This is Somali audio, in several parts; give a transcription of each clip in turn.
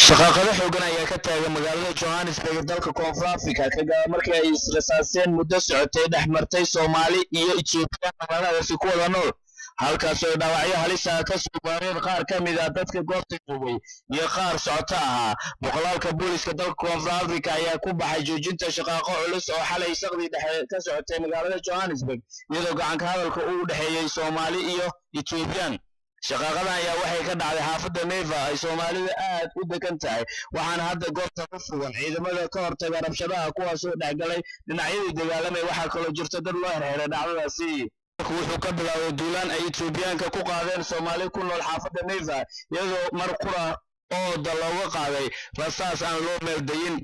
shaqaaqado xoogan ayaa ka taagan magaalada Johannesburg ee dalka Koonfur Afrika kaga markii ay israsaaseen muddo socotay dhexmartay Soomaali iyo Itoobiya magaaladaasi ku wada nool halkaas oo dhaawacyo halis ah ka soo gaareen qaar ka mid ah dadka goobta joogay iyo qaar socota ahaa boqolaalka booliska dalka Koonfur Afrika ayaa ku baxay joojinta shaqaaqo culus oo xalay saqdi dhexe ka socotay magaalada Johannesburg iyadoo gacan ka hadalka uu dhaxeeyay Soomaali iyo Ethiopian shaqaaqadan ayaa waxay ka dhacday xaafadda Neva ay Soomaalida aad u degan tahay waxaana hadda goobta ku sugan ciidamada ka hortaga rabshadaha kuwaas oo dhexgalay dhinacyadii dagaalamay waxaa kaloo jirta dad loo xirxiray dhacdadaasi wuxuu ka bilaabay duulaan ay Etoobiyaanka ku qaadeen Soomaali ku nool xaafadda Neva iyadoo mar qura oo looga qaaday rasaas aan loo meeldayin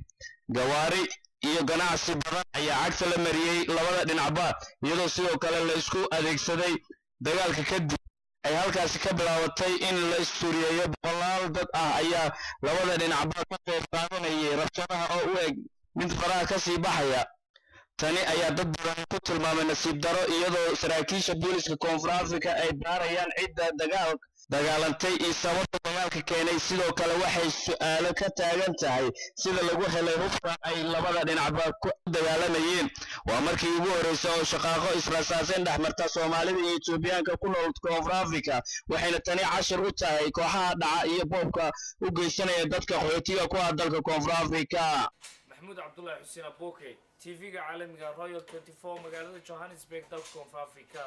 gawaari iyo ganacsi badan ayaa cagta la mariyay labada dhinacba iyadoo sidoo kale la isku adeegsaday dagaalka kadib ay halkaasi ka bilaabatay in la isturiyeeyo boqolaal dad ah ayaa labada dhinacba ka qayb qaadanayay rabshadaha oo u eg mid faraha ka sii baxaya tani ayaa dad badan ku tilmaamay nasiib daro iyadoo saraakiisha booliska Koonfur Afrika ay baarayaan cidda dagaalantay iyo sababta dagaalka keenay sidoo kale waxay su'aalo ka taagan tahay sida lagu helay hubka ay labada dhinacba ku dagaalamayeen waa markii ugu horeysay oo shaqaaqo israasaaseen dhexmarta Soomaalida iyo Etoobiyaanka ku nool Koonfur Afrika waxayna tani cashar u tahay kooxaha dhaca iyo boobka u geysanaya dadka qaxootiga ku ah dalka Koonfur Afrika محمود عبد الله حسين أبوكي تي في عالمي رويال 24 مقالة جوهانسبرغ دالك كونفر أفريقيا